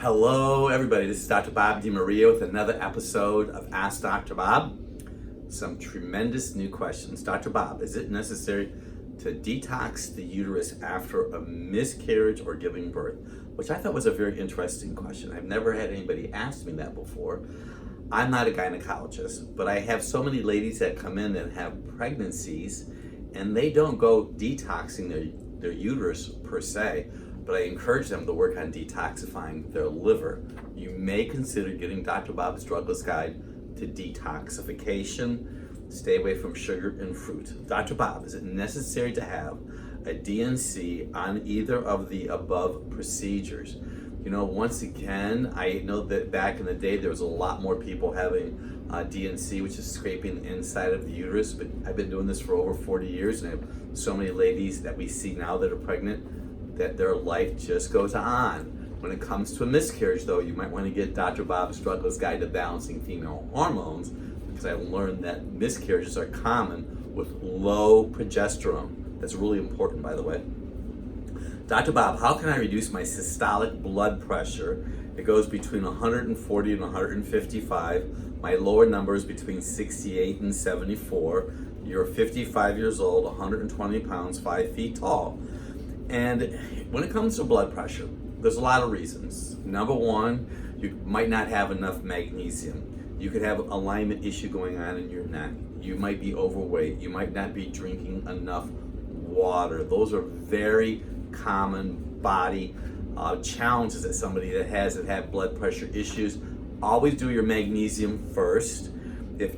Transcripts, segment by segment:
Hello, everybody. This is Dr. Bob DiMaria with another episode of Ask Dr. Bob. Some tremendous new questions. Dr. Bob, is it necessary to detox the uterus after a miscarriage or giving birth? Which I thought was a very interesting question. I've never had anybody ask me that before. I'm not a gynecologist, but I have so many ladies that come in and have pregnancies, and they don't go detoxing their uterus per se, but I encourage them to work on detoxifying their liver. You may consider getting Dr. Bob's Drugless Guide to Detoxification. Stay away from sugar and fruit. Dr. Bob, is it necessary to have a DNC on either of the above procedures? You know, once again, I know that back in the day there was a lot more people having DNC, which is scraping the inside of the uterus, but I've been doing this for over 40 years, and I have so many ladies that we see now that are pregnant that their life just goes on. When it comes to a miscarriage, though, you might want to get Dr. Bob's Drugless Guide to Balancing Female Hormones, because I learned that miscarriages are common with low progesterone. That's really important, by the way. Dr. Bob, how can I reduce my systolic blood pressure? It goes between 140 and 155. My lower number is between 68 and 74. You're 55 years old, 120 pounds, 5 feet tall. And when it comes to blood pressure, there's a lot of reasons. Number one, you might not have enough magnesium. You could have an alignment issue going on in your neck. You might be overweight. You might not be drinking enough water. Those are very common body challenges that somebody that has had blood pressure issues. Always do your magnesium first. If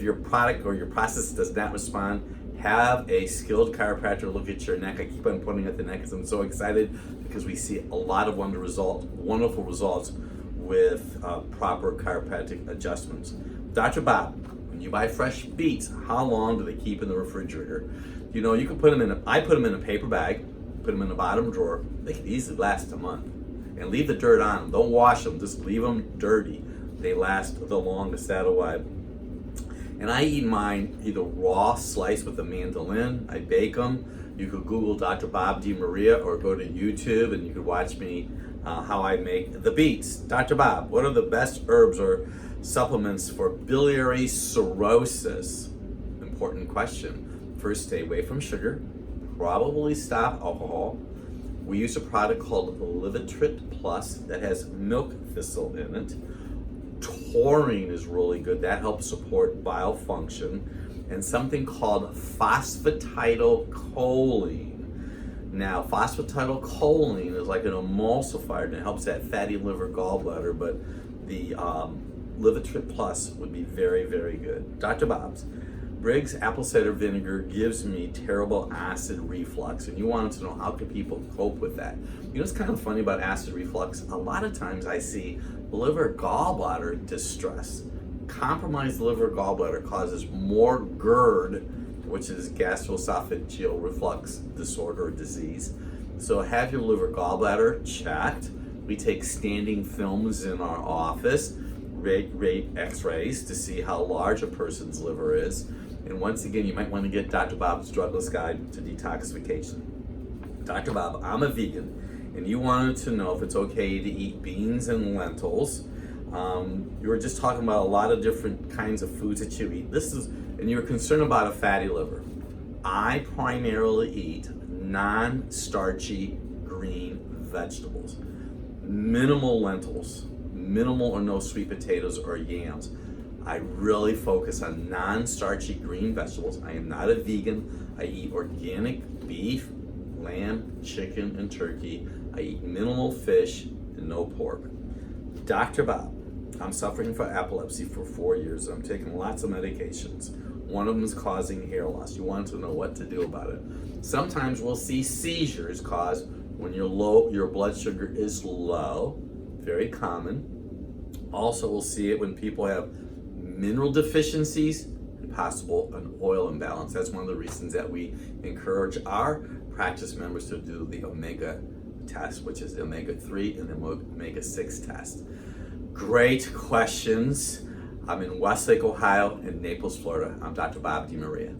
your product or your process does not respond, have a skilled chiropractor look at your neck. I keep on pointing at the neck because I'm so excited because we see a lot of wonderful results with proper chiropractic adjustments. Dr. Bob, when you buy fresh beets, how long do they keep in the refrigerator? You know, you can put them I put them in a paper bag, put them in the bottom drawer. They can easily last a month. And leave the dirt on them. Don't wash them, just leave them dirty. They last the longest that way. And I eat mine either raw, sliced with a mandolin. I bake them. You could Google Dr. Bob DiMaria or go to YouTube and you could watch me how I make the beets. Dr. Bob, what are the best herbs or supplements for biliary cirrhosis? Important question. First, stay away from sugar. Probably stop alcohol. We use a product called Livetrit Plus that has milk thistle in it. Taurine is really good. That helps support bile function. And something called phosphatidylcholine. Now, phosphatidylcholine is like an emulsifier and it helps that fatty liver gallbladder, but the Livetrit Plus would be very, very good. Dr. Bob's Briggs apple cider vinegar gives me terrible acid reflux, and you wanted to know how can people cope with that. You know what's kind of funny about acid reflux? A lot of times I see liver gallbladder distress. Compromised liver gallbladder causes more GERD, which is gastroesophageal reflux disorder or disease. So have your liver gallbladder checked. We take standing films in our office, rate x-rays to see how large a person's liver is. And once again, you might want to get Dr. Bob's Drugless Guide to Detoxification. Dr. Bob, I'm a vegan, and you wanted to know if it's okay to eat beans and lentils. You were just talking about a lot of different kinds of foods that you eat. And you were concerned about a fatty liver. I primarily eat non-starchy green vegetables. Minimal lentils, minimal or no sweet potatoes or yams. I really focus on non-starchy green vegetables. I am not a vegan. I eat organic beef, lamb, chicken, and turkey. I eat minimal fish and no pork. Dr. Bob, I'm suffering from epilepsy for 4 years. I'm taking lots of medications. One of them is causing hair loss. You want to know what to do about it. Sometimes we'll see seizures caused when your blood sugar is low. Very common. Also, we'll see it when people have mineral deficiencies and possible an oil imbalance. That's one of the reasons that we encourage our practice members to do the omega test, which is the omega-3 and the omega-6 test. Great questions. I'm in Westlake, Ohio, and Naples, Florida. I'm Dr. Bob DiMaria.